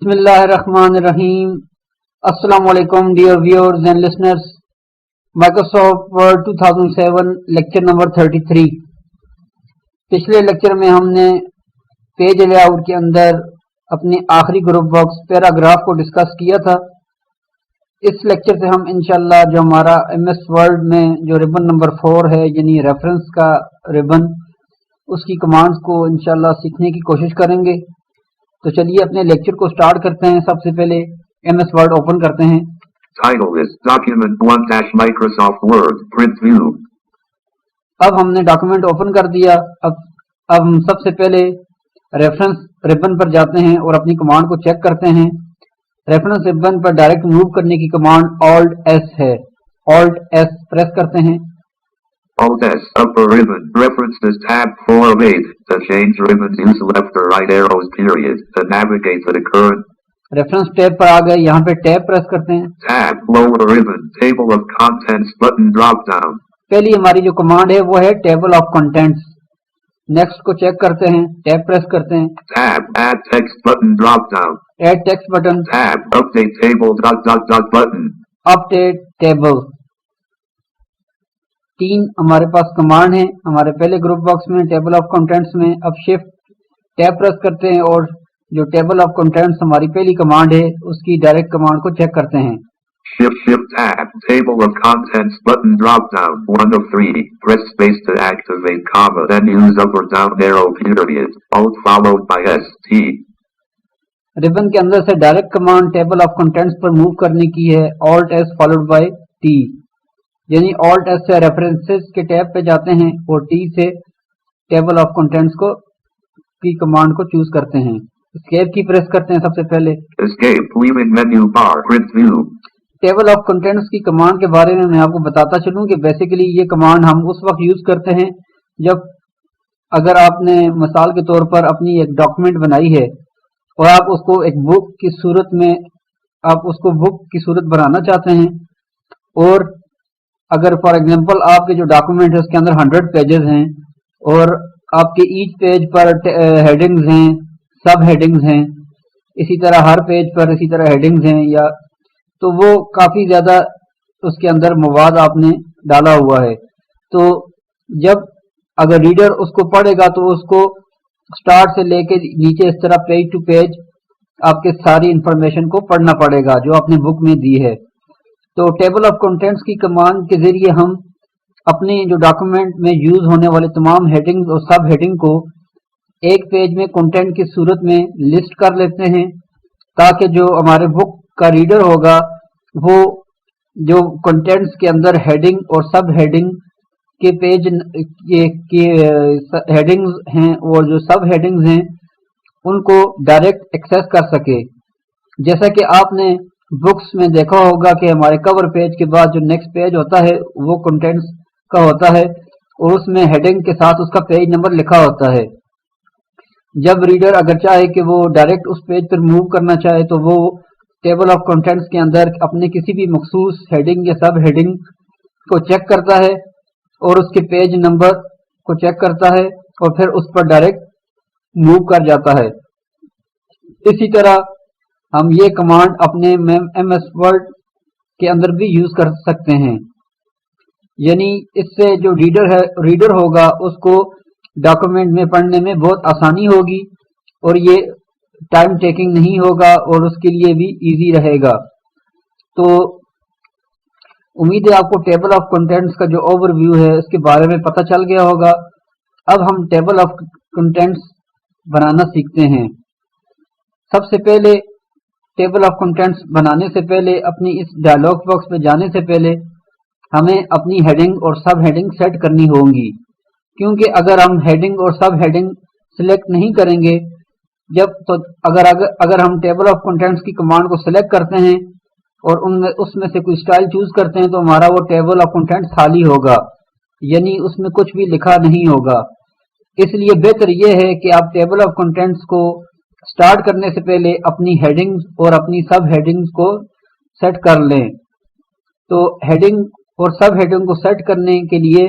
بسم اللہ الرحمن الرحیم۔ السلام علیکم dear viewers and listeners. Microsoft word 2007 lecture number 33۔ پچھلے لیکچر میں ہم نے پیج لے آؤٹ کے اندر اپنے آخری گروپ باکس پیراگراف کو ڈسکس کیا تھا۔ اس لیکچر سے ہم انشاءاللہ جو ہمارا ایم ایس ورڈ میں جو ربن نمبر 4 ہے یعنی ریفرنس کا ربن، اس کی کمانڈز کو انشاءاللہ سیکھنے کی کوشش کریں گے۔ تو چلیے اپنے لیکچر کو سٹارٹ کرتے ہیں۔ سب سے پہلے ایم ایس ورڈ اوپن کرتے ہیں۔ Title is Document 1-Microsoft Word Print View. اب ہم نے ڈاکومنٹ اوپن کر دیا۔ اب ہم سب سے پہلے ریفرنس ربن پر جاتے ہیں اور اپنی کمانڈ کو چیک کرتے ہیں۔ ریفرنس ربن پر ڈائریکٹ موو کرنے کی کمانڈ Alt S ہے۔ Alt S پریس کرتے ہیں۔ Alt S Upper Ribbon References Tab 4 of 8. To change ribbons use left or right arrows period. To navigate to the current reference tab پر آ گئے، یہاں پہ ٹیب پریس کرتے ہیں۔ tab Lower Ribbon Table of Contents button drop down. پہلی ہماری جو کمانڈ ہے وہ ہے ٹیبل آف کنٹینٹس۔ نیکسٹ کو چیک کرتے ہیں، ٹیب پریس کرتے ہیں۔ Tab Add Text button drop down. Add text button, Tab Update Table ... button. Update table. تین ہمارے پاس کمانڈ ہیں ہمارے پہلے گروپ باکس میں ٹیبل آف کنٹینٹس میں۔ اب شفٹ ٹیب پریس کرتے ہیں اور جو ٹیبل آف کنٹینٹس ہماری پہلی کمانڈ ہے اس کی ڈائریکٹ کمانڈ کو چیک کرتے ہیں۔ Shift Tab Table of Contents button drop down 1 of 3. Press space to activate comma then use up or down arrow period. Alt followed by S T. Ribbon کے اندر سے direct command table of contents پر move کرنے کی ہے Alt S followed by T، یعنی Alt S سے references کے ٹیب پہ جاتے ہیں اور T سے ٹیبل آف کنٹینٹس کو کی کمانڈ کو چوز کرتے ہیں۔ اسکیپ کی پریس کرتے ہیں سب سے پہلے۔ Escape leaving menu bar print view. Table of contends کی کمانڈ کے بارے میں آپ کو بتاتا چلوں کہ بیسیکلی یہ کمانڈ ہم اس وقت یوز کرتے ہیں جب اگر آپ نے مثال کے طور پر اپنی ایک ڈاکومنٹ بنائی ہے اور آپ اس کو ایک بک کی صورت میں آپ اس کو بک کی صورت بنانا چاہتے ہیں، اور اگر فار ایگزامپل آپ کے جو ڈاکومنٹ ہے اس کے اندر 100 پیجز ہیں اور آپ کے ایچ پیج پر ہیڈنگز ہیں، سب ہیڈنگز ہیں، اسی طرح ہر پیج پر اسی طرح ہیڈنگز ہیں، یا تو وہ کافی زیادہ اس کے اندر مواد آپ نے ڈالا ہوا ہے، تو جب اگر ریڈر اس کو پڑھے گا تو اس کو سٹارٹ سے لے کے نیچے اس طرح پیج ٹو پیج آپ کے ساری انفارمیشن کو پڑھنا پڑے گا جو آپ نے بک میں دی ہے۔ تو ٹیبل آف کنٹینٹس کی کمانڈ کے ذریعے ہم اپنے جو ڈاکومنٹ میں یوز ہونے والے تمام ہیڈنگ اور سب ہیڈنگ کو ایک پیج میں کنٹینٹ کی صورت میں لسٹ کر لیتے ہیں، تاکہ جو ہمارے بک کا ریڈر ہوگا وہ جو کنٹینٹس کے اندر ہیڈنگ اور سب ہیڈنگ کے پیج کے ہیڈنگز ہیں اور جو سب ہیڈنگز ہیں ان کو ڈائریکٹ ایکسیس کر سکے۔ جیسا کہ آپ نے بکس میں دیکھا ہوگا کہ ہمارے کور پیج کے بعد جو نیکسٹ پیج ہوتا ہے وہ کنٹینٹس کا ہوتا ہے اور اس میں ہیڈنگ کے ساتھ اس کا پیج نمبر لکھا ہوتا ہے۔ جب ریڈر اگر چاہے کہ وہ ڈائریکٹ اس پیج پر موو کرنا چاہے تو وہ ٹیبل آف کنٹینٹس کے اندر اپنے کسی بھی مخصوص ہیڈنگ یا سب ہیڈنگ کو چیک کرتا ہے اور اس کے پیج نمبر کو چیک کرتا ہے اور پھر اس پر ڈائریکٹ موو کر جاتا ہے۔ اسی طرح ہم یہ کمانڈ اپنے ایم ایس ورڈ کے اندر بھی یوز کر سکتے ہیں، یعنی اس سے جو ریڈر ہوگا اس کو ڈاکومنٹ میں پڑھنے میں بہت آسانی ہوگی اور یہ ٹائم ٹیکنگ نہیں ہوگا اور اس کے لیے بھی ایزی رہے گا۔ تو امید ہے آپ کو ٹیبل آف کنٹینٹس کا جو اوور ویو ہے اس کے بارے میں پتہ چل گیا ہوگا۔ اب ہم ٹیبل آف کنٹینٹس بنانا سیکھتے ہیں۔ سب سے پہلے ٹیبل آف کنٹینٹس بنانے سے پہلے اپنی اس ڈائلاگ باکس میں جانے سے پہلے ہمیں اپنی ہیڈنگ اور سب ہیڈنگ سیٹ کرنی ہوں گی، کیونکہ اگر ہم ہیڈنگ اور سب ہیڈنگ سلیکٹ نہیں کریں گے اگر ہم ٹیبل آف کنٹینٹس کی کمانڈ کو سلیکٹ کرتے ہیں اور اس میں سے کوئی اسٹائل چوز کرتے ہیں تو ہمارا وہ ٹیبل آف کنٹینٹس خالی ہوگا، یعنی اس میں کچھ بھی لکھا نہیں ہوگا۔ اس لیے بہتر یہ ہے کہ آپ ٹیبل آف کنٹینٹس کو سٹارٹ کرنے سے پہلے اپنی ہیڈنگز اور اپنی سب ہیڈنگز کو سیٹ کر لیں۔ تو ہیڈنگ اور سب ہیڈنگ کو سیٹ کرنے کے لیے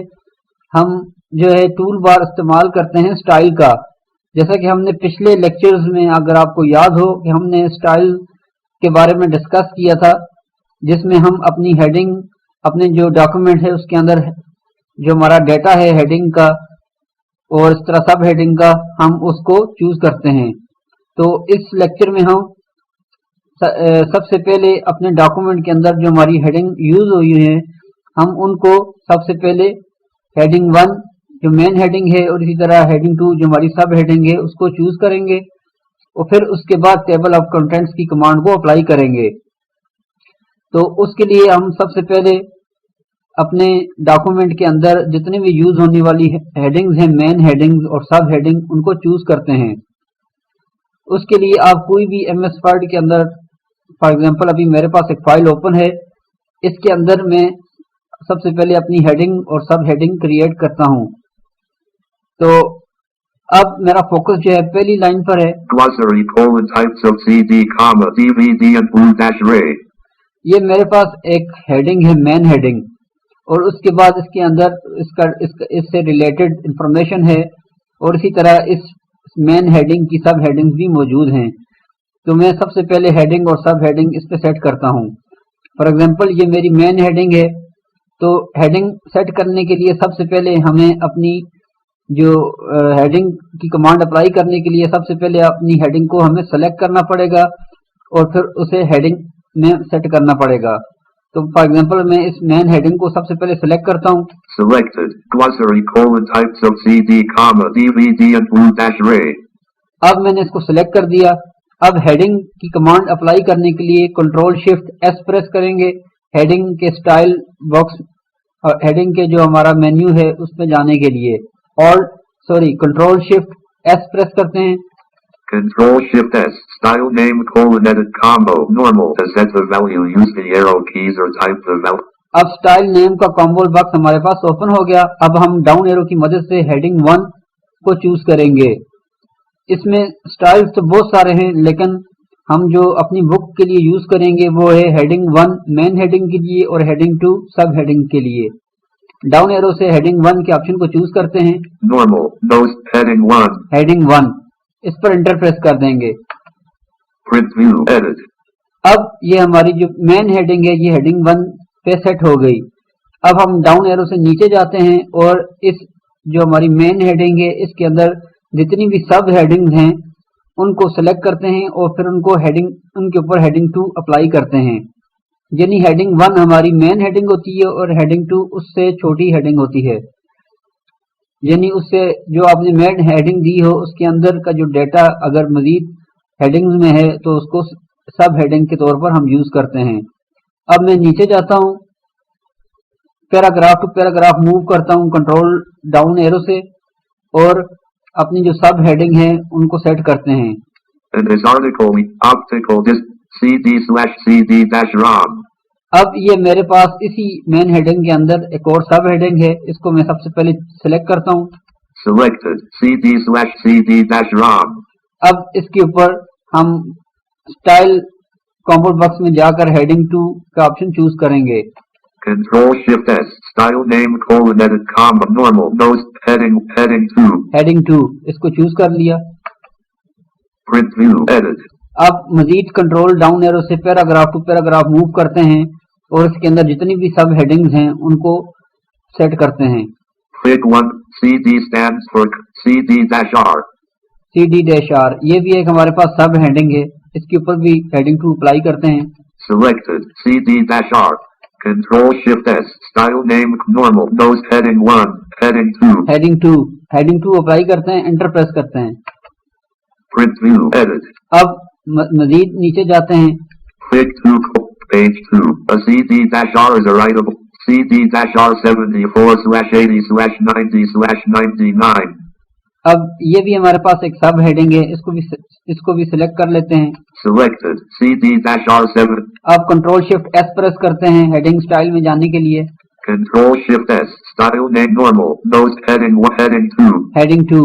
ہم جو ہے ٹول بار استعمال کرتے ہیں اسٹائل کا، جیسا کہ ہم نے پچھلے لیکچرز میں اگر آپ کو یاد ہو کہ ہم نے اسٹائل کے بارے میں ڈسکس کیا تھا، جس میں ہم اپنی ہیڈنگ، اپنے جو ڈاکومنٹ ہے اس کے اندر جو ہمارا ڈیٹا ہے ہیڈنگ کا اور اس طرح سب ہیڈنگ کا، ہم اس کو چوز کرتے ہیں. تو اس لیکچر میں ہم سب سے پہلے اپنے ڈاکومنٹ کے اندر جو ہماری ہیڈنگ یوز ہوئی ہے ہم ان کو سب سے پہلے ہیڈنگ 1 جو مین ہیڈنگ ہے اور اسی طرح ہیڈنگ 2 جو ہماری سب ہیڈنگ ہے اس کو چوز کریں گے اور پھر اس کے بعد ٹیبل آف کنٹینٹس کی کمانڈ کو اپلائی کریں گے. تو اس کے لیے ہم سب سے پہلے اپنے ڈاکومنٹ کے اندر جتنے بھی یوز ہونے والی ہیڈنگز ہیں، مین ہیڈنگز اور سب ہیڈنگ، ان کو چوز کرتے ہیں. اس کے لیے آپ کوئی بھی ایم ایس ورڈ کے اندر، فار ایگزامپل ابھی میرے پاس ایک فائل اوپن ہے، اس کے اندر میں سب سے پہلے اپنی ہیڈنگ اور سب ہیڈنگ کریٹ کرتا ہوں. تو اب میرا فوکس جو ہے پہلی لائن پر ہے. Glossary: types of CD, DVD and blue-ray. یہ میرے پاس ایک ہیڈنگ ہے، مین ہیڈنگ، اور اس کے بعد اس کے اندر اس سے ریلیٹڈ انفارمیشن ہے اور اسی طرح اس مین ہیڈنگ کی سب ہیڈنگز بھی موجود ہیں. تو میں سب سے پہلے ہیڈنگ اور سب ہیڈنگ اس پہ سیٹ کرتا ہوں. فار ایگزامپل یہ میری مین ہیڈنگ ہے، تو ہیڈنگ سیٹ کرنے کے لیے سب سے پہلے ہمیں اپنی جو ہیڈنگ کی کمانڈ اپلائی کرنے کے لیے سب سے پہلے اپنی ہیڈنگ کو ہمیں سلیکٹ کرنا پڑے گا اور پھر اسے ہیڈنگ میں سیٹ کرنا پڑے گا. تو فار ایگزامپل میں اس مین ہیڈنگ کو سب سے پہلے سلیکٹ کرتا ہوں. Selected. Glossary: types of CD, DVD and blue-ray. اب میں نے اس کو سلیکٹ کر دیا. اب ہیڈنگ کی کمانڈ اپلائی کرنے کے لیے کنٹرول شفٹ ایس پریس کریں گے ہیڈنگ کے اسٹائل باکس اور ہیڈنگ کے جو ہمارا مینیو ہے اس میں جانے کے لیے. کنٹرول شفٹ ایس پریس کرتے ہیں. Control Shift S. Style name: edit combo normal. To set the value, use the arrow keys or type the value. اب اسٹائل نیم کا کامبو باکس ہمارے پاس اوپن ہو گیا. اب ہم ڈاؤن ایرو کی مدد سے ہیڈنگ 1 کو چوز کریں گے. اس میں اسٹائلز تو بہت سارے ہیں لیکن ہم جو اپنی بک کے لیے یوز کریں گے وہ ہے ہیڈنگ 1 مین ہیڈنگ کے لیے اور ہیڈنگ 2 سب ہیڈنگ کے لیے. ڈاؤن ایرو سے ہیڈنگ 1 کے آپشن کو چوز کرتے ہیں. Normal. Heading 1. ہیڈنگ 1 اس پر انٹر پریس کر دیں گے. Print view. Edit. اب یہ ہماری جو مین ہیڈنگ ہے یہ ہیڈنگ 1 پہ سیٹ ہو گئی. اب ہم ڈاؤن ایرو سے نیچے جاتے ہیں اور اس جو ہماری مین ہیڈنگ ہے اس کے اندر جتنی بھی سب ہیڈنگ ہیں ان کو سلیکٹ کرتے ہیں اور پھر ان کے اوپر ہیڈنگ 2 اپلائی کرتے ہیں. یعنی ہیڈنگ 1 ہماری مین ہیڈنگ ہوتی ہے اور ہیڈنگ 2 اس سے چھوٹی ہیڈنگ ہوتی ہے. یعنی اس سے جو آپ نے مین ہیڈنگ دی ہو اس کے اندر کا جو ڈیٹا اگر مزید ہیڈنگز میں ہے تو اس کو سب ہیڈنگ کے طور پر ہم یوز کرتے ہیں. اب میں نیچے جاتا ہوں، پیراگراف ٹو پیراگراف موو کرتا ہوں کنٹرول ڈاؤن ایرو سے اور اپنی جو سب ہیڈنگ ہے ان کو سیٹ کرتے ہیں. In this article, optical disc CD/CD-ROM. اب یہ میرے پاس اسی مین ہیڈنگ کے اندر ایک اور سب ہیڈنگ ہے، اس کو میں سب سے پہلے سلیکٹ کرتا ہوں. Selected. CD/CD-ROM. اب اس کے اوپر ہم اسٹائل کامبو باکس میں جا کر ہیڈنگ 2 کا آپشن چوز کریں گے. Control Shift S. Style name: edit comma normal. Heading 2. Heading 2 اس کو چوز کر لیا. Print view. Edit. اب مزید کنٹرول ڈاؤن ایرو سے پیراگراف ٹو پیراگراف موو کرتے ہیں اور اس کے اندر جتنی بھی سب ہیڈنگز ہیں ان کو سیٹ کرتے ہیں. Fig 1. CD stands for CD-R. CD-R یہ بھی ایک ہمارے پاس سب ہیڈنگ ہے، اس کے اوپر بھی ہیڈنگ 2 اپلائی کرتے ہیں. Selected. CD-R. Control Shift S. Style name: normal. Heading 1. Heading 2. Heading 2 apply کرتے ہیں، انٹر پریس کرتے ہیں. Print view. Edit. اب مزید نیچے جاتے ہیں. Fig 2. Page 2. A CD-R is a writable. CD-R 74/80/90/99. اب یہ بھی ہمارے پاس ایک سب ہیڈنگ ہے، اس کو بھی سلیکٹ کر لیتے ہیں. Selected. CD-R 7. آپ کنٹرول شفٹ ایس پریس کرتے ہیں ہیڈنگ سٹائل میں جانے کے لیے. Control Shift S. Style name normal. Heading 1. Heading 2. Heading 2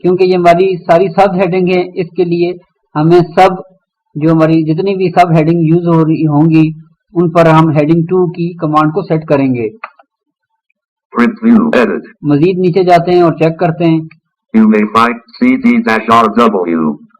کیونکہ یہ ہماری ساری سب ہیڈنگ ہے، اس کے لیے ہمیں سب جو ہماری جتنی بھی سب ہیڈنگ یوز ہو رہی ہوں گی ان پر ہم ہیڈنگ 2 کی کمانڈ کو سیٹ کریں گے. Print view. Edit. مزید نیچے جاتے ہیں اور چیک کرتے ہیں. You may find CD-RW.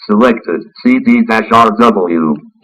Selected CD-RW.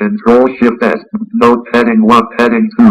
Control-Shift-S. Note heading 1, heading 2.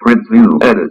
Print view, edit.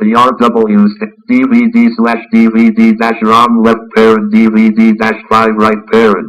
The RW DVD/rom left parent DVD-5 right parent.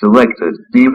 Selected DV.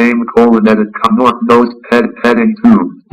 name colon edit north nose heading 2.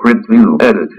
Print view, edit.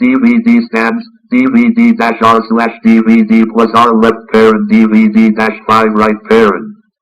DVD stands DVD-R/DVD plus R left parent DVD-5 right parent.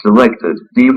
Selected DV.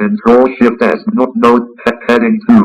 Control-Shift-S note heading 2.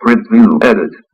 Print view, edit.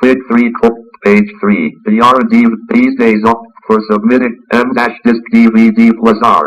Fig 3 page 3. The R&D these days off for submitting M-disk DVD plus R.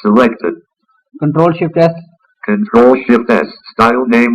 Selected. Control-Shift-S Control-Shift-S. Style name.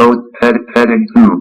Note heading 2.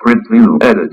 Print view, edit.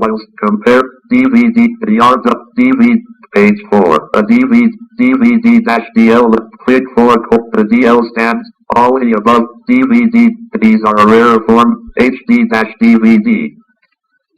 Whilst compare DVD the DVD page 4. A DVD-DL Fig 4 the DL stands. All the above DVD. These are a rare form. HD-DVD.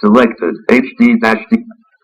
Selected HD-D.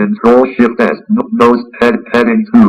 Control-Shift-S nose heading 2.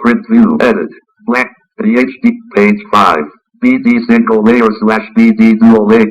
Print view, edit. Blank. The HD page 5. BD single layer/BD dual layer.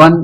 1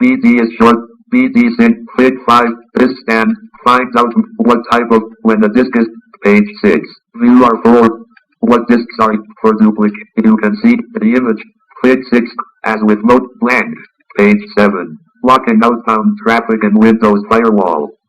BD is short. BD sync Fig 5. This stand finds out what type of when the disk is page 6. View R4. What disks are for duplicate? You can see the image. Fig 6 as with note blank. Page 7. Blocking outbound traffic and Windows firewall.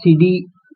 CD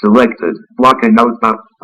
Selected. Blocking outbound.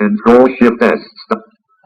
Control-Shift-S.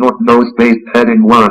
No space heading 1.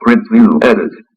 Print view, edit.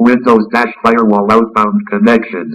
Windows-firewall outbound connections.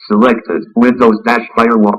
Selected. Windows-firewall.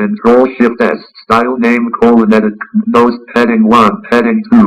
Control-Shift-S. Style name colon edit. Nose heading 1. Heading 2.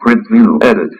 Print view, edit.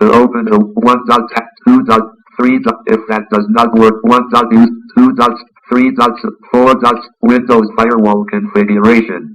To open a 1.2.3. If that does not work, 1.2.3.4. Windows firewall configuration.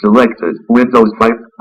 Selected. Windows 5.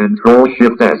Control-Shift-S.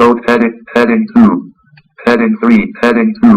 Note heading 2. Heading 3. Heading 2.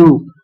2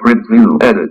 Print view, edit.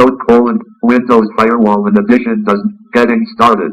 Note colon Windows firewall in addition does getting started.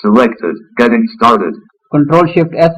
Selected. Getting started. Control-Shift-S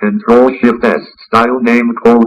Control-Shift-S. Style name code.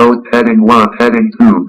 Note heading 1. Heading 2.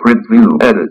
Print view, edit.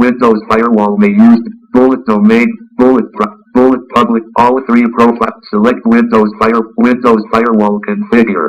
Windows firewall may use bullet domain, bullet public, all 3 profile. Select Windows firewall configure.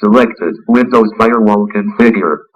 Selected. Windows firewall configure.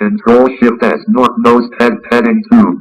Control-Shift-S. Nose heading 2.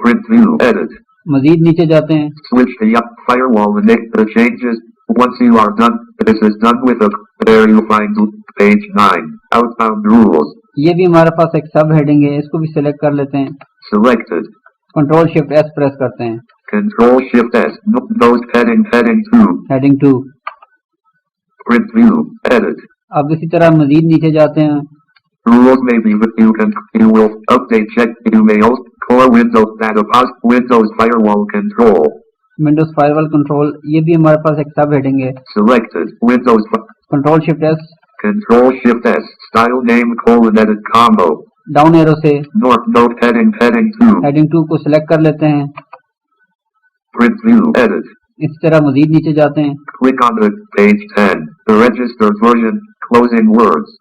Print view. Edit. مزید نیچے جاتے ہیں. Switch the up firewall and make the changes. Once you are done, this is done with a. There you find page 9. Outbound rules. یہ بھی ہمارے پاس ایک sub heading ہے, اس کو بھی سلیکٹ کر لیتے ہیں. Selected. Control shift S press کرتے ہیں. Control Shift S. Nose heading 2. Heading 2. Print view. Edit. اب اسی طرح مزید نیچے جاتے ہیں. Rules may be with you will update check you may also core Windows data pass Windows firewall control. Windows firewall control, یہ بھی ہمارے پاس ایک سب ہیڈنگ ہے. Selected. Windows control shift S. Control Shift S. Style name edit combo. Down arrow سے Note heading 2. Heading 2 کو select کر لیتے ہیں. Print view. Edit. اس طرح مزید نیچے جاتے ہیں. Click on the page 10. The registered version. Closing words.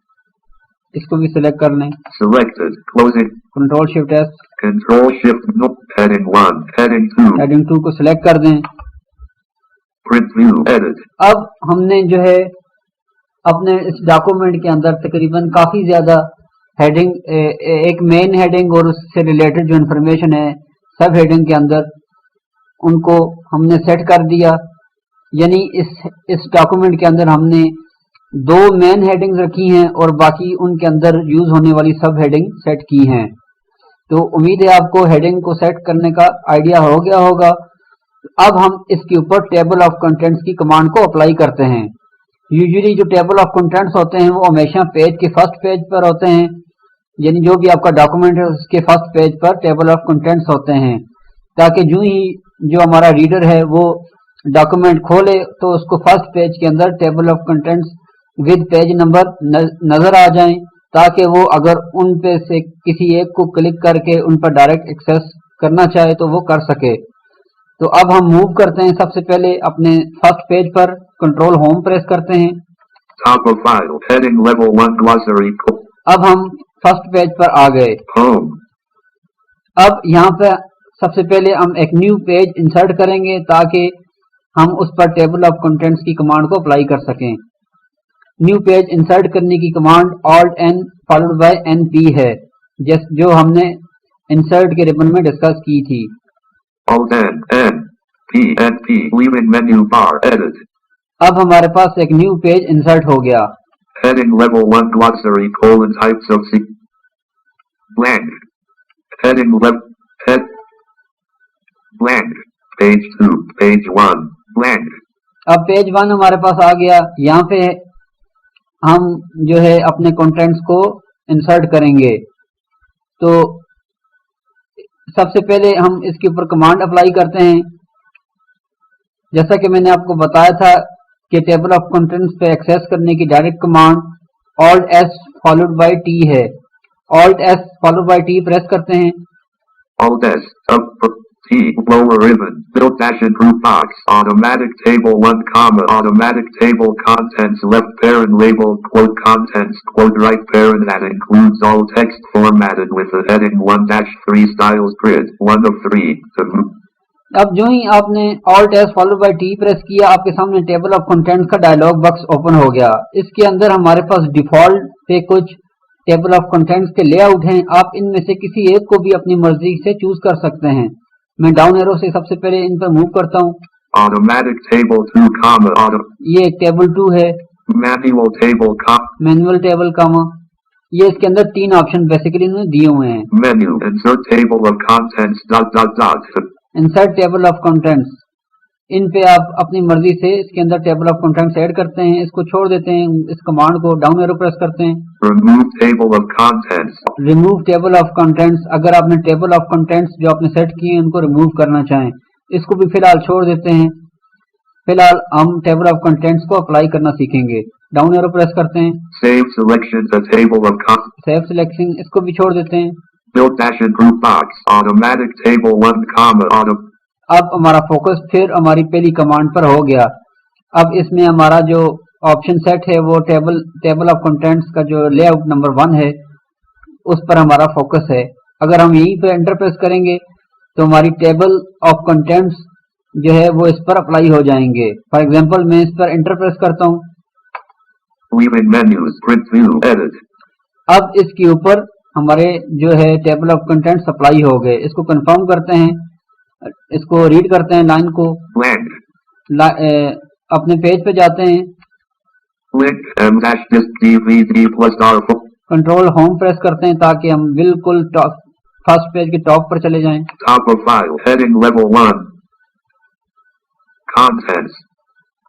اس کو بھی سلیکٹ کر لیں. Selected. Closing. Control shift S. Control Shift heading 1. Heading 2. Heading 2 کو سلیکٹ کر دیں. Print view. Edit. اب ہم نے جو ہے اپنے اس ڈاکومنٹ کے اندر تقریباً کافی زیادہ ہیڈنگ, ایک مین ہیڈنگ اور اس سے ریلیٹڈ جو انفارمیشن ہے سب ہیڈنگ کے اندر, ان کو ہم نے سیٹ کر دیا. یعنی اس ڈاکومنٹ کے اندر ہم نے 2 مین ہیڈنگ رکھی ہیں اور باقی ان کے اندر یوز ہونے والی سب ہیڈنگ سیٹ کی ہیں. تو امید ہے آپ کو ہیڈنگ کو سیٹ کرنے کا آئیڈیا ہو گیا ہوگا. اب ہم اس کے اوپر ٹیبل آف کنٹینٹس کی کمانڈ کو اپلائی کرتے ہیں. یوزلی جو ٹیبل آف کنٹینٹس ہوتے ہیں وہ ہمیشہ پیج کے فرسٹ پیج پر ہوتے ہیں, یعنی جو بھی آپ کا ڈاکومنٹ ہے اس کے first page per table of contends ہوتے ہیں, تاکہ جو ہی جو ہمارا ریڈر ہے وہ ڈاکومنٹ کھولے تو اس کو فرسٹ پیج کے اندر table of contents with page number نظر آ جائیں, تاکہ وہ اگر ان پہ سے کسی ایک کو کلک کر کے ان پر ڈائریکٹ ایکسیس کرنا چاہے تو وہ کر سکے. تو اب ہم موو کرتے ہیں سب سے پہلے اپنے فرسٹ پیج پر, کنٹرول ہوم پریس کرتے ہیں. Top of file. Heading level 1 glossary. اب ہم فرسٹ پیج پر آ گئے. Home. اب یہاں پہ سب سے پہلے ہم ایک نیو پیج انسرٹ کریں گے تاکہ ہم اس پر ٹیبل آف کنٹینٹس کی کمانڈ کو اپلائی کر سکیں. نیو پیج انسرٹ کرنے کی command Alt N followed by NP ہے, جو ہم نے انسرٹ کے ربن میں ڈسکس کی تھی. Alt N P NP leaving menu bar. Edit. اب ہمارے پاس ایک نیو پیج انسرٹ ہو گیا. Heading level 1 glossary types of C. Blank. Heading head. Blank. Page 2. Page 1. Blank. اب پیج 1 ہمارے پاس آ گیا. یہاں پہ ہم جو ہے اپنے کنٹینٹس کو انسرٹ کریں گے. تو سب سے پہلے ہم اس کے اوپر کمانڈ اپلائی کرتے ہیں. جیسا کہ میں نے آپ کو بتایا تھا کہ ٹیبل آف کنٹینٹس پہ ایکسیس کرنے کی direct command Alt S followed by T ہے. Alt S followed by T press کرتے ہیں. Alt S up T lower ribbon build dash and group box automatic table 1 comma automatic table contents left parent label quote contents quote right parent that includes all text formatted with the heading 1-3 styles grid 1 of 3. اب جو ہی آپ نے Alt S followed by T press کیا, آپ کے سامنے table of contends کا dialogue box open ہو گیا. اس کے اندر ہمارے پاس ڈیفالٹ پہ کچھ ٹیبل آف کنٹینٹس کے لے آؤٹ ہیں. آپ ان میں سے کسی ایک کو بھی اپنی مرضی سے چوز کر سکتے ہیں. میں ڈاؤن ایرو سے سب سے پہلے ان پر موو کرتا ہوں. Automatic table 2 comma auto. یہ ایک ٹیبل 2 ہے. Manual table Manuel table Cama. یہ اس کے اندر 3 آپشن بیسیکلی انہوں نے دیے ہوئے ہیں. Menu insert table of contents ... insert table of contents. ان پہ آپ اپنی مرضی سے اس کے اندر ٹیبل آف کنٹینٹس ایڈ کرتے ہیں. اس کو چھوڑ دیتے ہیں. اس کمانڈ کو ڈاؤن ایرو پریس کرتے ہیں. Remove table of contents. Remove table of contents. اگر آپ نے ٹیبل آف کنٹینٹس جو آپ نے سیٹ کیے ہیں ان کو ریموو کرنا چاہیں, اس کو بھی فی الحال چھوڑ دیتے ہیں. فی الحال ہم ٹیبل آف کنٹینٹس کو اپلائی کرنا سیکھیں گے. ڈاؤن ایرو پریس کرتے ہیں. Save selection to table of contents. Save selection, اس کو بھی چھوڑ دیتے ہیں. Build dash and group box automatic table 1 comma auto. اب ہمارا فوکس پھر ہماری پہلی کمانڈ پر ہو گیا. اب اس میں ہمارا جو آپشن سیٹ ہے وہ ٹیبل آف کنٹینٹس کا جو لے آؤٹ نمبر 1 ہے اس پر ہمارا فوکس ہے. اگر ہم یہیں پہ انٹر پریس کریں گے تو ہماری ٹیبل آف کنٹینٹس جو ہے وہ اس پر اپلائی ہو جائیں گے. فار ایگزامپل میں اس پر انٹر پریس کرتا ہوں. Leaving menus print view edit. اب اس کے اوپر ہمارے جو ہے ٹیبل آف کنٹینٹ سپلائی ہو گئے. اس کو کنفرم کرتے ہیں, اس کو ریڈ کرتے ہیں لائن کو, اپنے پیج پہ جاتے ہیں, کنٹرول ہوم پریس کرتے ہیں تاکہ ہم بالکل فرسٹ پیج کے ٹاپ پر چلے جائیں.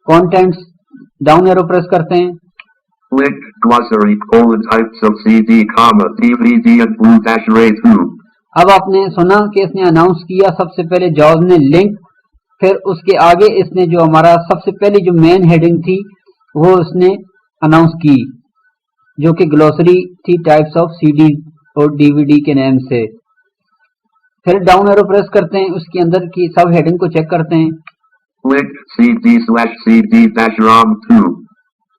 کانٹینٹس ڈاؤن ایرو پریس کرتے ہیں. اب آپ نے سنا کہ اس نے اناؤنس کیا سب سے پہلے جاز نے لنک, پھر اس کے آگے اس نے جو ہمارا سب سے پہلی جو مین ہیڈنگ تھی وہ اس نے اناؤنس کی, جو کہ گلوسری تھی ٹائپس آف سی ڈی اور ڈی وی ڈی کے نیم سے. پھر ڈاؤن ایرو پریس کرتے ہیں, اس کے اندر کی سب ہیڈنگ کو چیک کرتے ہیں.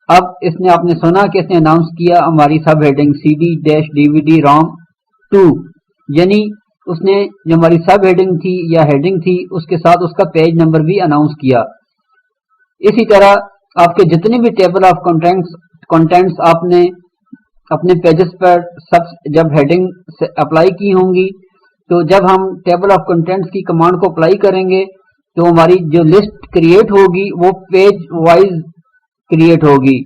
اب اس نے آپ نے سنا کہ اس نے اناؤنس کیا ہماری sub heading C D dash D V D RAM 2, یعنی اس نے جو ہماری سب ہیڈنگ تھی یا ہیڈنگ تھی اس کے ساتھ اس کا پیج نمبر بھی اناؤنس کیا. اسی طرح آپ کے جتنے بھی ٹیبل آف کنٹینٹس آپ نے اپنے پیجز پر سب جب ہیڈنگ سے اپلائی کی ہوں گی, تو جب ہم ٹیبل آف کنٹینٹس کی کمانڈ کو اپلائی کریں گے تو ہماری جو لسٹ کریٹ ہوگی وہ پیج وائز کریٹ ہوگی,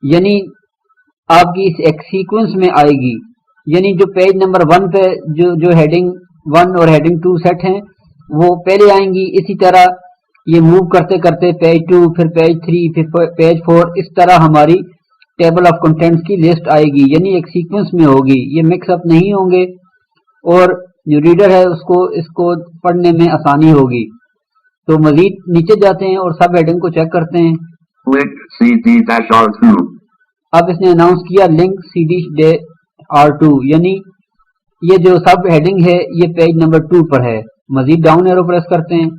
یعنی آپ کی اس ایک سیکوینس میں آئے گی. یعنی جو پیج نمبر 1 پہ جو ہیڈنگ 1 اور ہیڈنگ 2 سیٹ ہیں وہ پہلے آئیں گی. اسی طرح یہ موو کرتے کرتے پیج 2 پھر پیج 3 پھر پیج 4, اس طرح ہماری ٹیبل آف کنٹینٹس کی لسٹ آئے گی, یعنی ایک سیکوینس میں ہوگی. یہ مکس اپ نہیں ہوں گے اور جو ریڈر ہے اس کو پڑھنے میں آسانی ہوگی. تو مزید نیچے جاتے ہیں اور سب ہیڈنگ کو چیک کرتے ہیں. اب اس نے اناؤنس کیا لنک سی ڈی R2, یعنی یہ جو سب ہیڈنگ ہے یہ پیج نمبر 2 پر ہے. مزید ڈاؤن ایرو پریس کرتے ہیں.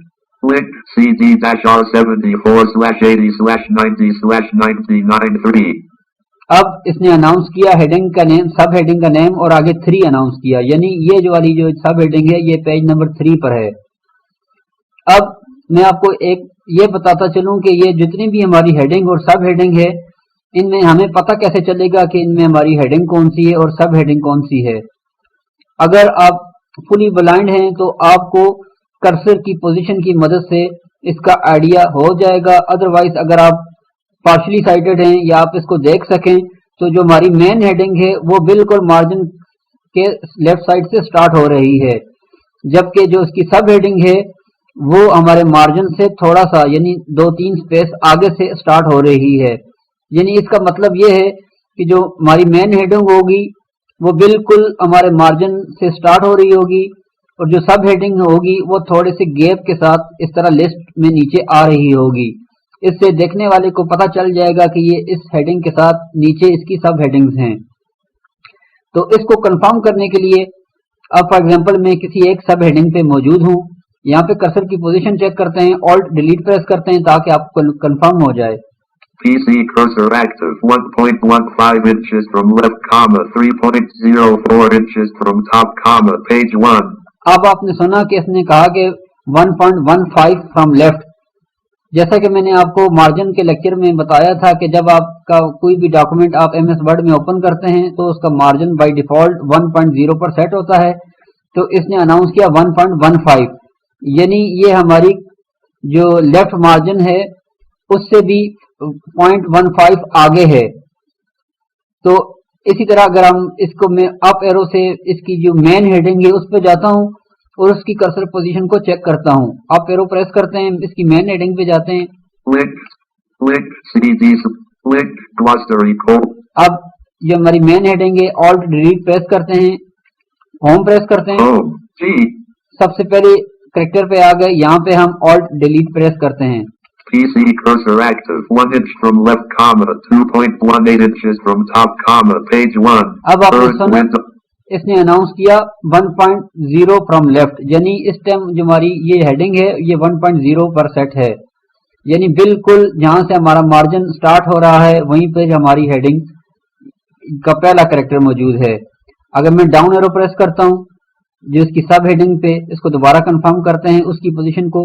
اب اس نے اناؤنس کیا ہیڈنگ کا نیم, سب ہیڈنگ کا نیم اور آگے 3 اناؤنس کیا, یعنی یہ جو والی جو سب ہیڈنگ ہے یہ پیج نمبر 3 پر ہے. اب میں آپ کو ایک یہ بتاتا چلوں کہ یہ جتنی بھی ہماری ہیڈنگ اور سب ہیڈنگ ہے ان میں ہمیں پتہ کیسے چلے گا کہ ان میں ہماری ہیڈنگ کون سی ہے اور سب ہیڈنگ کون سی ہے. اگر آپ فلی بلائنڈ ہیں تو آپ کو کرسر کی پوزیشن کی مدد سے اس کا آئیڈیا ہو جائے گا. ادروائز اگر آپ پارشلی سائٹڈ ہیں یا آپ اس کو دیکھ سکیں تو جو ہماری مین ہیڈنگ ہے وہ بالکل مارجن کے لیفٹ سائڈ سے سٹارٹ ہو رہی ہے, جبکہ جو اس کی سب ہیڈنگ ہے وہ ہمارے مارجن سے تھوڑا سا یعنی 2-3 سپیس آگے سے سٹارٹ ہو رہی ہے. یعنی اس کا مطلب یہ ہے کہ جو ہماری مین ہیڈنگ ہوگی وہ بالکل ہمارے مارجن سے سٹارٹ ہو رہی ہوگی اور جو سب ہیڈنگ ہوگی وہ تھوڑے سے گیپ کے ساتھ اس طرح لسٹ میں نیچے آ رہی ہوگی. اس سے دیکھنے والے کو پتہ چل جائے گا کہ یہ اس ہیڈنگ کے ساتھ نیچے اس کی سب ہیڈنگز ہیں. تو اس کو کنفرم کرنے کے لیے اب فار ایگزامپل میں کسی ایک سب ہیڈنگ پہ موجود ہوں, یہاں پہ کرسر کی پوزیشن چیک کرتے ہیں, آلٹ ڈیلیٹ پریس کرتے ہیں تاکہ آپ کو کنفرم ہو جائے. PC cursor active 1.15 inches from left, 3.04 inches from top, page 1. اب آپ نے سنا کہ اس نے کہا کہ 1.15 فرام لیفٹ. جیسا کہ میں نے آپ کو مارجن کے لیکچر میں بتایا تھا کہ جب آپ کا کوئی بھی ڈاکومنٹ آپ ایم ایس ورڈ میں اوپن کرتے ہیں تو اس کا margin by default 1.0 per set ہوتا ہے. تو اس نے اناؤنس کیا 1.15, یعنی یہ ہماری جو لیفٹ مارجن ہے اس سے بھی 0.15 آگے ہے. تو اسی طرح اگر ہم اس کو میں اپ ایرو سے اس کی جو مین ہیڈنگ ہے اس پہ جاتا ہوں اور اس کی کرسر پوزیشن کو چیک کرتا ہوں, اپ ایرو پریس کرتے ہیں, اس کی مین ہیڈنگ پہ جاتے ہیں. اب جو ہماری مین ہیڈنگ ہے آلٹ ڈیلیٹ پریس کرتے ہیں, ہوم پریس کرتے ہیں. سب سے پہلے کریکٹر پہ آ گئے, یہاں پہ ہم آلٹ ڈیلیٹ پریس کرتے ہیں. PC cursor active 1 inch from left, 2.18 inches from top, page 1. اب آپ نے سنا اس نے اناؤنس کیا 1.0 فرام لیفٹ, یعنی اس ٹائم جو ہماری یہ ہیڈنگ ہے یہ 1.0 پر سیٹ ہے, یعنی بالکل جہاں سے ہمارا مارجن سٹارٹ ہو رہا ہے وہیں پہ ہماری ہیڈنگ کا پہلا کریکٹر موجود ہے. اگر میں ڈاؤن ایرو پریس کرتا ہوں جو اس کی سب ہیڈنگ پہ, اس کو دوبارہ کنفرم کرتے ہیں اس کی پوزیشن کو.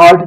Alt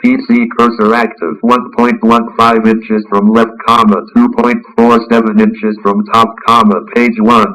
PC cursor active 1.15 inches from left, comma 2.47 inches from top, comma page 1.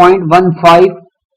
0.15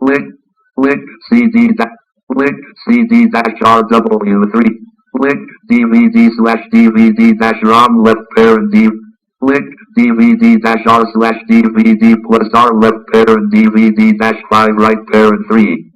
link CD dash RW3 link DVD slash DVD dash ROM left parent D link DVD dash R slash DVD plus R left parent DVD dash 5 right parent 3.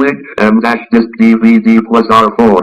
Link M dash disk DVD plus R4.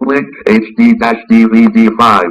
Link HD dash DVD 5.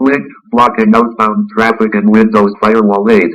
Link blocking outbound traffic in Windows Firewall 8.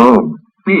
Home B.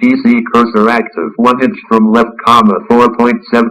PC cursor active 1 inch from left, comma 4.7.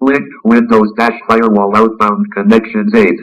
Link Windows dash firewall outbound connections 8.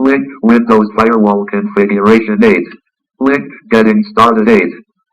Link Windows firewall configuration 8. Link getting started 8.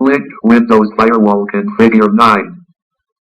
Link Windows firewall configure 9.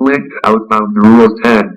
Link outbound rules 10.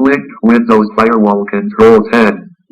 Link Windows firewall control 10.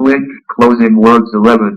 Link closing words 11.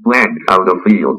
Blank out of field.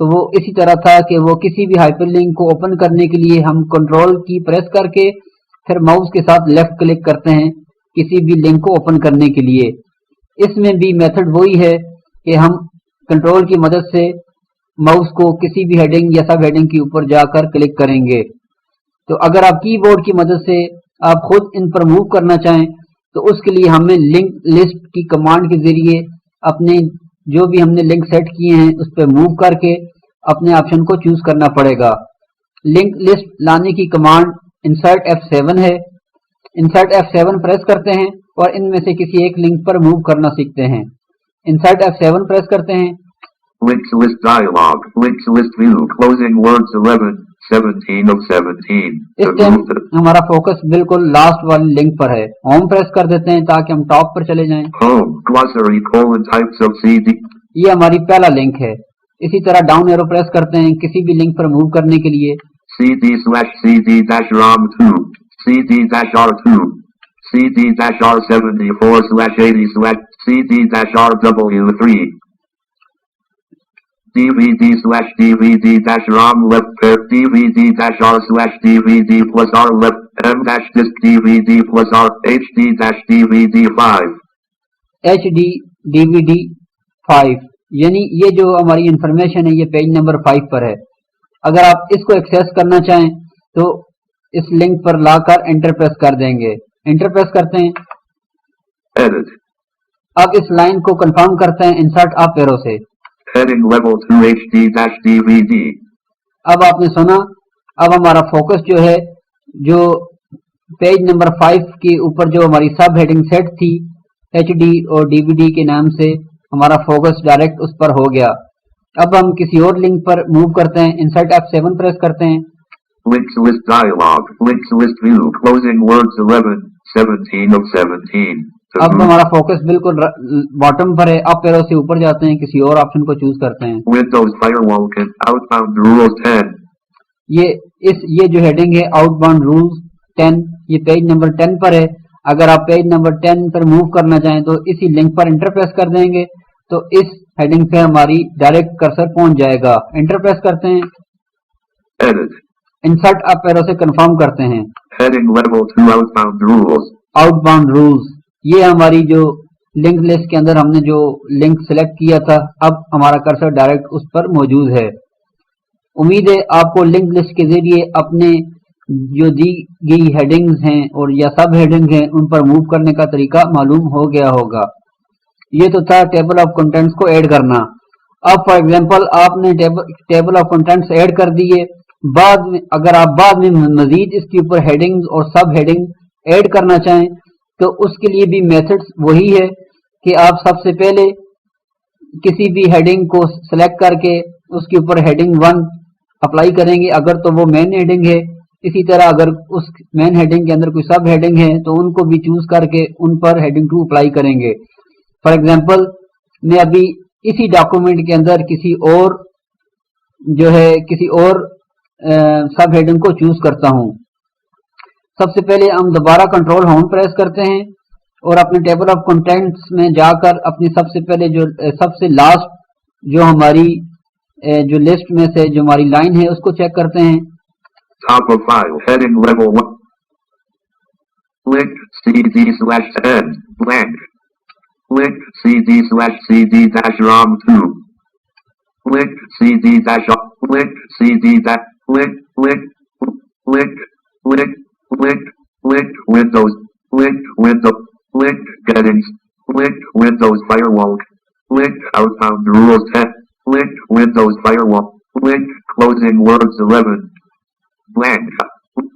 تو وہ اسی طرح تھا کہ وہ کسی بھی hyper link کو اوپن کرنے کے لیے ہم کنٹرول کی پریس کر کے پھر ماؤس کے ساتھ لیفٹ کلک کرتے ہیں کسی بھی لنک کو اوپن کرنے کے لیے. اس میں بھی میتھڈ وہی ہے کہ ہم کنٹرول کی مدد سے ماؤس کو کسی بھی ہیڈنگ یا سب ہیڈنگ کے اوپر جا کر کلک کریں گے. تو اگر آپ کی بورڈ کی مدد سے آپ خود ان پر موو کرنا چاہیں تو اس کے لیے ہمیں لنک لسٹ کی کمانڈ کے ذریعے اپنے جو بھی ہم نے لنک سیٹ کیے ہیں اس پہ موو کر کے اپنے آپشن کو چوز کرنا پڑے گا. لنک لسٹ لانے کی کمانڈ انسرٹ F7 ہے. انسرٹ F7 پریس کرتے ہیں اور ان میں سے کسی ایک لنک پر موو کرنا سیکھتے ہیں. انسرٹ F7 پریس کرتے ہیں. Links list dialog. Links list view. Closing words 11, 17 of 17. Us time ہمارا فوکس بالکل لاسٹ والی لنک پر ہے. ہوم پریس کر دیتے ہیں تاکہ ہم ٹاپ پر چلے جائیں. Home. Glossary colon types of CD. یہ hماری پہلا لنک ہے. اسی طرح ڈاؤن ایرو پریس کرتے ہیں کسی بھی لنک پر موو کرنے کے لیے. CD/CD-ROM2. CD-R2. CD-R74/80/ CD-RW3. DVD/DVD-ROM left pair. DVD-R/DVD plus R left. M-disk DVD plus R. HD-DVD5. HD DVD 5 یعنی یہ جو ہماری انفارمیشن ہے یہ پیج نمبر 5 پر ہے. اگر آپ اس کو ایکسیس کرنا چاہیں تو اس لنک پر لا کر انٹر پریس کر دیں گے. انٹر پریس کرتے ہیں. Edit. اب اس لائن کو کنفرم کرتے ہیں انسرٹ اپ ایرو سے. Heading level 2 HD-DVD. اب آپ نے سنا. اب ہمارا فوکس جو ہے جو پیج نمبر 5 کے اوپر جو ہماری سب ہیڈنگ سیٹ تھی HD اور DVD کے نام سے ہمارا فوکس ڈائریکٹ اس پر ہو گیا. اب ہم کسی اور لنک پر موو کرتے ہیں. انسرٹ F7 پریس کرتے ہیں. Links list dialog. Links list view. Closing words 11, 17 of 17. اب ہمارا فوکس بالکل باٹم پر ہے. اپ ایرو سے اوپر جاتے ہیں کسی اور آپشن کو چوز کرتے ہیں. Windows Firewall can outbound rules 10. یہ جو ہیڈنگ ہے آؤٹ باؤنڈ رولز 10 یہ پیج نمبر 10 پر ہے. اگر آپ پیج نمبر 10 پر موو کرنا چاہیں تو اسی لنک پر انٹر پریس کر دیں گے تو اس ہیڈنگ پہ ہماری ڈائریکٹ کرسر پہنچ جائے گا. انٹر پریس کرتے ہیں. Edit. انسرٹ اپ ایرو سے کنفرم کرتے ہیں. Heading level 2 outbound rules. Outbound rules یہ ہماری جو لنک لسٹ کے اندر ہم نے جو لنک سلیکٹ کیا تھا اب ہمارا کرسر ڈائریکٹ اس پر موجود ہے. امید ہے آپ کو لنک لسٹ کے ذریعے اپنے جو دی گئی ہیڈنگز ہیں اور یا سب ہیڈنگ ہیں ان پر موو کرنے کا طریقہ معلوم ہو گیا ہوگا. یہ تو تھا ٹیبل آف کنٹینٹس کو ایڈ کرنا. اب فار ایگزامپل آپ نے ٹیبل آف کنٹینٹس ایڈ کر دیے. بعد میں اگر آپ بعد میں مزید اس کے اوپر ہیڈنگز اور سب ہیڈنگ ایڈ کرنا چاہیں تو اس کے لیے بھی میتھڈز وہی ہے کہ آپ سب سے پہلے کسی بھی ہیڈنگ کو سلیکٹ کر کے اس کے اوپر ہیڈنگ 1 اپلائی کریں گے اگر تو وہ مین ہیڈنگ ہے. اسی طرح اگر اس مین ہیڈنگ کے اندر کوئی سب ہیڈنگ ہے تو ان کو بھی چوز کر کے ان پر ہیڈنگ 2 اپلائی کریں گے. فار ایگزامپل میں ابھی اسی ڈاکومنٹ کے اندر کسی اور سب ہیڈنگ کو چوز کرتا ہوں. سب سے پہلے ہم دوبارہ کنٹرول ہوم پریس کرتے ہیں اور اپنے ٹیبل آف کنٹینٹس میں جا کر اپنی سب سے پہلے جو سب سے لاسٹ جو ہماری جو لسٹ میں سے جو ہماری لائن ہے اس کو چیک کرتے ہیں. Top of file. Heading level 1. Link CD/N. Blank. Link CD/CD-ROM2. Link CD-R. Link CD-. Link. Link. Link. Link. Link. Link. Windows. Link. Window. Link. Settings. Link. Windows Firewall. Link. Outbound rules 10. Link. Windows Firewall. Link. Closing words 11. Blank.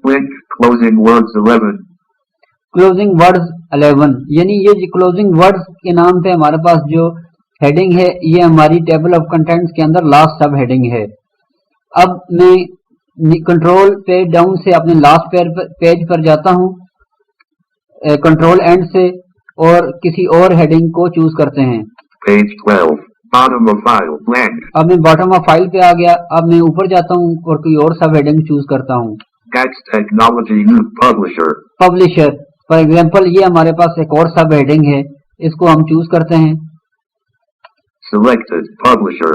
Link. Closing words 11. Closing words 11 یعنی یہ جو closing words کے نام پہ ہمارے پاس جو heading ہے یہ ہماری ٹیبل آف کنٹینٹس کے اندر لاسٹ سب ہیڈنگ ہے. اب میں کنٹرول پیج ڈاؤن سے اپنے لاسٹ پیج پر جاتا ہوں کنٹرول اینڈ سے اور کسی اور ہیڈنگ کو چوز کرتے ہیں. Page 12. Bottom of file. Blank. اب میں باٹم آف فائل پہ آ گیا. اب میں اوپر جاتا ہوں اور کوئی اور سب ہیڈنگ چوز کرتا ہوں. Text Technology Youth Publisher. Publisher for example یہ ہمارے پاس ایک اور سب ہیڈنگ ہے اس کو ہم چوز کرتے ہیں. Selected. Publisher.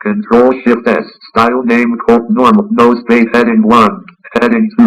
Control Shift S. Style name code normal. No space. Heading 1. Heading 2.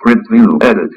Print view. Edit.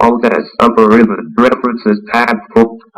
Alt S. Upper ribbon. References tab.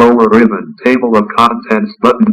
Lower ribbon. Table of contents button.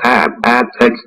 Tab. Add text.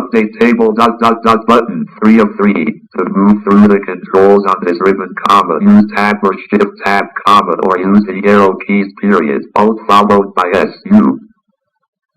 Update table. Button. 3 of 3. To move through the controls on this ribbon, comma. Use tab or shift tab, comma, or use the arrow keys, period. Alt followed by S. U.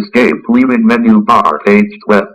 Escape. Leaving menu bar. Page 12.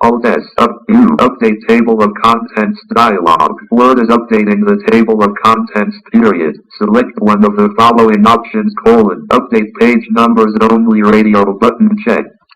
Alt S. U. Update table of contents dialog. Word is updating the table of contents, period. Select one of the following options, colon. Update page numbers only, radio button check.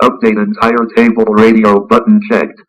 Update entire table, radio button checked.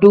2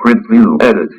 Print view. Edit.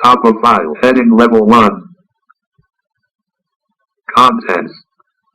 Top of file. Heading level 1. Contents.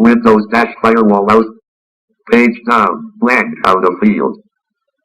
Windows dash firewall out. Page down. Blank. Out of field.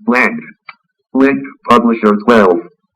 Blank. Link. Publisher 12.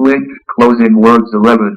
Link. Closing words 11.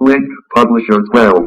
Link. Publisher 12.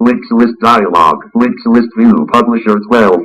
Links list dialog. Links list view. Publisher 12.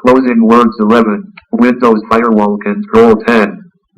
Closing words 11. Windows firewall control 10.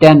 10,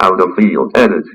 Out of field. Edit.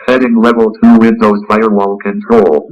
Heading level 2 Windows firewall control.